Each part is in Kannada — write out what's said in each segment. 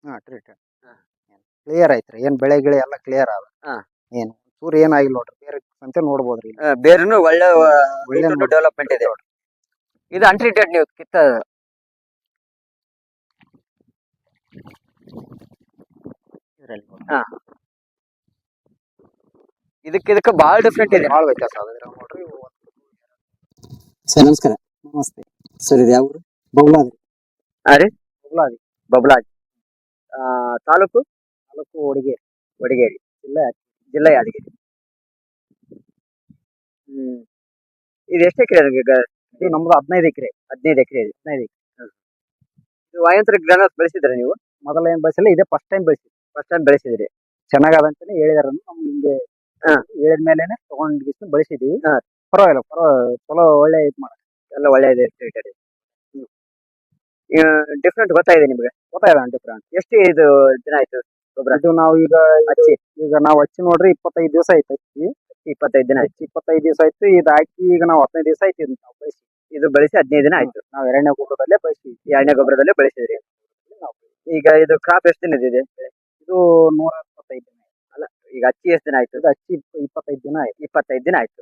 ಹಾ ಟ್ರೀಟೆಡ್ ಕ್ಲಿಯರ್ ಐತ್ರಿ. ಏನ್ ಬೆಳೆ ಗಿಳೆ ಎಲ್ಲ ಕ್ಲಿಯರ್ ಅದ. ಹಾ. ಏನ್ ಚೂರ್ ಏನಾಗಿಲ್ಲ ನೋಡ್ರಿ. ಬೇರೆ ಅಂತ ನೋಡ್ಬೋದ್ರಿ. ಬೇರೆನು ಒಳ್ಳೆ ಒಳ್ಳೆ ಡೆವಲಪ್ಮೆಂಟ್ ಇದೆ. ಇದು ಅನ್ಟ್ರೀಟೆಡ್ ನೀವು ಕಿತ್ತ ಹಾ. ಇದಕ್ಕೆ ಬಹಳ ಡಿಫ್ರೆಂಟ್ ಇದೆ. ಬಹಳ ವ್ಯತ್ಯಾಸ ಅದ ನೋಡ್ರಿ. ಸರ್ ನಮಸ್ಕಾರ. ನಮಸ್ತೆ. ಸರ್ ಇದು ಯಾವ ಊರು? ಬೌಲಾದಿ. ರೀ ಬಬ್ಲಾದಿ. ಬಬ್ಲಾಜ್. ತಾಲೂಕು ವಡಿಗೇರಿ. ವಡಿಗೇರಿ ಜಿಲ್ಲೆ ಯಾದಗಿರಿ. ಇದು ಎಷ್ಟು ಎಕರೆ? ಇದು ನಮ್ದು 15 ಎಕರೆ. 15 ಎಕರೆ ಇದೆ. 15 ಎಕರೆ. ಇದು ವಾಯಾಂತರ ಗ್ರಾನಸ್ ಬೆಳೆಸಿದ್ರೆ ನೀವು? ಮೊದಲ ಏನ್ ಬೆಳೆಸಿಲ್ಲ, ಇದೇ ಫಸ್ಟ್ ಟೈಮ್ ಬೆಳೆಸಿದ್ವಿ. ಫಸ್ಟ್ ಟೈಮ್ ಬೆಳೆಸಿದ್ರಿ. ಚೆನ್ನಾಗದಂತಾನೆ ಹೇಳಿದಾರ. ನಮ್ಗೆ ಹಿಂಗೆ ಹೇಳಿದ ಮೇಲೆನೆ ತಗೊಂಡ್ ಬೆಳೆಸಿದೀವಿ. ಪರವಾಗಿಲ್ಲ, ಚಲೋ ಒಳ್ಳೆ ಇದು ಮಾಡ ಎಲ್ಲ ಒಳ್ಳೆ ಇದೆ. ಡಿಫ್ರೆಂಟ್ ಗೊತ್ತಾಗಿದೆ ನಿಮ್ಗೆ? ಗೊತ್ತಾಯ್ದ ಡಿಫ್ರೆಂಟ್. ಎಷ್ಟು ಇದು ದಿನ ಆಯ್ತು ಗೊಬ್ಬರ? ಇದು ನಾವು ಈಗ ನಾವು ಹಚ್ಚಿ ನೋಡ್ರಿ 25 ದಿವಸ ಆಯ್ತು. ಹಚ್ಚಿ 25 ದಿನ ಆಯ್ತು. 25 ದಿವಸ ಆಯ್ತು. ಇದು ಹಾಕಿ ಈಗ ನಾವು 15 ದಿವಸ ಆಯ್ತು. ನಾವು ಬೆಳೆಸಿ ಇದು ಬೆಳೆಸಿ 15 ದಿನ ಆಯ್ತು. ನಾವು ಎರಡನೇ ಗೊಬ್ಬರದಲ್ಲೇ ಬೆಳೆಸಿ. ಎರಡನೇ ಗೊಬ್ಬರದಲ್ಲೇ ಬೆಳೆಸಿದ್ರಿ. ಈಗ ಇದು ಕ್ರಾಪ್ ಎಷ್ಟು ದಿನದಿದೆ? ಇದು 125 ದಿನ. ಅಲ್ಲ, ಈಗ ಹಚ್ಚಿ ಎಷ್ಟು ದಿನ ಆಯ್ತು? ಇದು ಹಚ್ಚಿ 25 ದಿನ ಆಯ್ತು. 25 ದಿನ ಆಯ್ತು.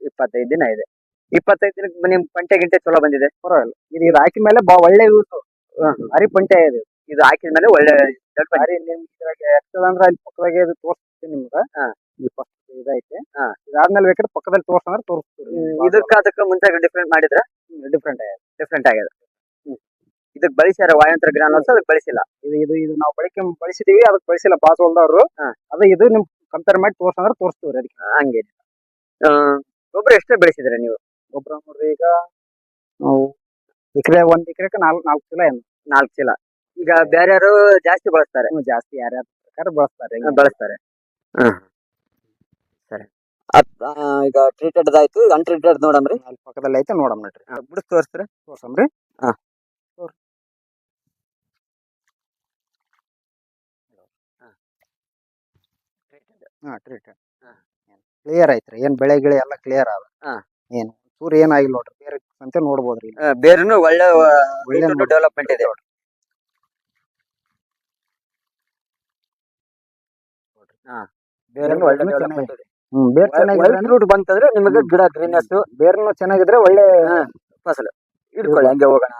25 ದಿನ ಇದೆ. 25 ದಿನಕ್ಕೆ ನಿಮ್ ಪಂಟೆ ಗಿಂಟೆ ಚಲೋ ಬಂದಿದೆ? ಪರವಾಗಿಲ್ಲ. ಇದು ಹಾಕಿದ ಮೇಲೆ ಒಳ್ಳೆ ಯೂಸ್. ಹರಿ ಪಂಟೆ ಇದೆ. ಇದು ಹಾಕಿದ ಮೇಲೆ ಒಳ್ಳೆ ಹರಿ ನಿಮ್ಗೆ ಎಷ್ಟದಂದ್ರೆ ಅಲ್ಲಿ ಪಕ್ಕದಾಗೆ ಇದು ತೋರಿಸ್ತೀನಿ ನಿಮ್ಗೆ. ಈ ಫಸ್ಟ್ ಇದೈತೆ. ಇದಾದ್ಮೇಲೆ ಬೇಕಾದ್ರೆ ಪಕ್ಕದಲ್ಲಿ ತೋರ್ಸಂದ್ರೆ ತೋರಿಸ್ತೀವಿ. ಅದಕ್ಕೆ ಮುಂಚೆ ಡಿಫ್ರೆಂಟ್ ಮಾಡಿದ್ರೆ ಡಿಫ್ರೆಂಟ್ ಆಗಿದೆ. ಇದಕ್ಕೆ ಬಳಸ್ಯಾರ ವಾಯಾಂತರ ಗ್ರಾನಲ್ಸ್? ಅದಕ್ಕೆ ಬಳಸಿಲ್ಲ. ಇದು ನಾವು ಬಳಸಿದೀವಿ. ಅದಕ್ಕೆ ಬಳಸಿಲ್ಲ ಪಾಸ್ ಹೊಲ್ದವ್ರು. ಅದೇ ಇದು ನಿಮ್ ಕಂಪೇರ್ ಮಾಡಿ ತೋರ್ಸಂದ್ರೆ ತೋರಿಸ್ತೀವಿ. ಅದಕ್ಕೆ ಹಂಗೆ ಗೊಬ್ಬರ ಎಷ್ಟೇ ಬೆಳೆಸಿದ್ರೆ ನೀವು? ಗೊಬ್ಬರ ನೋಡ್ರಿ, ಈಗ ಎಕರೆ 1 ಎಕರೆಗೆ 4 ಚೀಲ. 4 ಚೀಲ. ಈಗ ಬೇರೆ ಯಾರು ಜಾಸ್ತಿ ಬಳಸ್ತಾರೆ? ಜಾಸ್ತಿ ಯಾರ್ಯಾರ ಪ್ರಕಾರ ಬಳಸ್ತಾರೆ. ಸರಿ. ಈಗ ಟ್ರೀಟೆಡ್ ಆಯ್ತು. ಈಗ ಅನ್ಟ್ರೀಟೆಡ್ ನೋಡಮ್ರಿ. ಅಲ್ಲಿ ಪಕ್ಕದಲ್ಲಿ ಐತೆ ನೋಡಮ್ ನೋಡ್ರಿ. ಬಿಡಿಸ್ ತೋರಿಸ್ರಿ. ತೋರ್ಸಮ್ರಿ. ಟ್ರೀಟೆಡ್ ಕ್ಲಿಯರ್ ಐತ್ರಿ. ಏನ್ ಬೆಳೆ ಗಿಳೆ ಎಲ್ಲ ಕ್ಲಿಯರ್ ಅದ. ಏನ್ ಚೂರ್ ಏನಾಗಿಲ್ಲ ನೋಡ್ರಿ. ಬೇರೆ ಅಂತ ನೋಡ್ಬೋದ್ರಿ. ಬೇರೆನು ಒಳ್ಳೆ ಡೆವಲಪ್ಮೆಂಟ್ ಇದೆ. ಬೇರೆನು ಒಳ್ಳೆ ಡೆವಲಪ್ಮೆಂಟ್ ಇದೆ. ವೈಟ್ ರೂಟ್ ಬಂತಂದ್ರೆ ನಿಮಗೆ ಗಿಡ ಗ್ರೀನೆಸ್, ಬೇರೆನು ಚೆನ್ನಾಗಿದ್ರೆ ಒಳ್ಳೆ ಫಸಲು. ಇಟ್ಕೊಳ್ಳಿ, ಹಂಗೆ ಹೋಗೋಣ.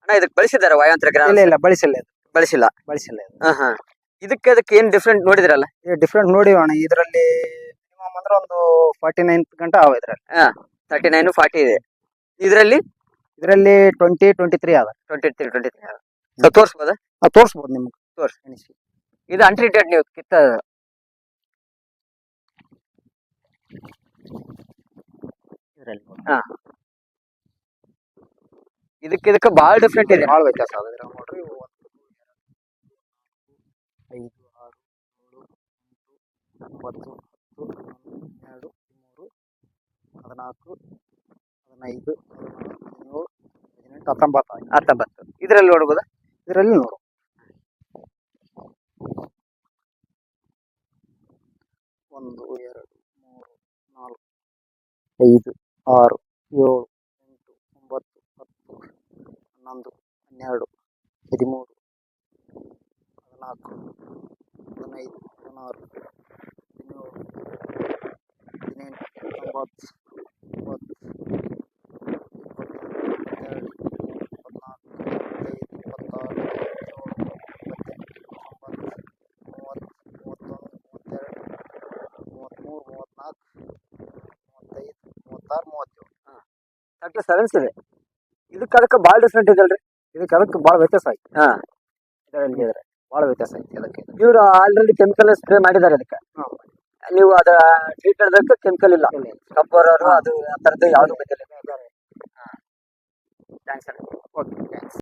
ಅಣ್ಣ, ಇದಕ್ಕೆ ಬಳಸಿದಾರೆ ವಾಯಾಂತರ ಗ್ರಾನ? ಇಲ್ಲ, ಬಳಸಿಲ್ಲ. ಇದಕ್ಕೆ ಏನ್ ಡಿಫ್ರೆಂಟ್ ನೋಡಿದ್ರಲ್ಲ? ಡಿಫ್ರೆಂಟ್ ನೋಡಿವಿ ಅಣ್ಣ. ಇದರಲ್ಲಿ ಮಿನಿಮಮ್ ಅಂದ್ರೆ ಒಂದು 49 ಗಂಟೆ ಅವ. ಇದ್ರಲ್ಲಿ 39, 40 ಇದೆ. ಇದರಲ್ಲಿ 20, 23 ಅದ. 23 ಅದ. ತೋರಿಸ್ಬೋದಾ? ತೋರಿಸ್ಬೋದು ನಿಮ್ಗೆ. ತೋರಿಸಿ. ಇದು ಅನ್ಟ್ರೀಟೆಡ್ ನೀವು ಕಿತ್ತ ಇದಕ್ಕೆ ಬಹಳ ಡಿಫ್ರೆಂಟ್ ಇದೆ. ಬಹಳ ವ್ಯತ್ಯಾಸ ಅದ ನೋಡ್ರಿ. 5, 6, 7, 8, 9, 10, 11, 12, 13, 14, 15, 16, 17, 18, 19. ಇದರಲ್ಲಿ ನೋಡ್ಬೋದಾ? ಇದರಲ್ಲಿ ನೋಡು. 1, 2, 3, 4, 5, 6, 7, 8, 9, 10, 11, 12, 13, 14, 15, 16, 17, 18, 19, 20, 37 ಇದೆ. ಅದಕ್ಕೆ ಬಹಳ ಡಿಫ್ರೆಂಟ್ ಇದೆ ಅಲ್ರಿ? ಅದಕ್ಕೆ ಬಹಳ ವ್ಯತ್ಯಾಸ ಐತಿ. ಬಹಳ ವ್ಯತ್ಯಾಸ ಐತಿ. ಅದಕ್ಕೆ ಇವ್ರು ಆಲ್ರೆಡಿ ಕೆಮಿಕಲ್ ಸ್ಪ್ರೇ ಮಾಡಿದ್ದಾರೆ ಅದಕ್ಕೆ. ನೀವು ಅದ ಟ್ರೀಟೆಡ್ ಕೆಮಿಕಲ್ ಇಲ್ಲ. ಕಬ್ಬರ್ ಅದು ಆ ತರದ್ದು ಯಾವ್ದು ಗೊತ್ತಿಲ್ಲ. ಥ್ಯಾಂಕ್ಸ್. Okay, thanks.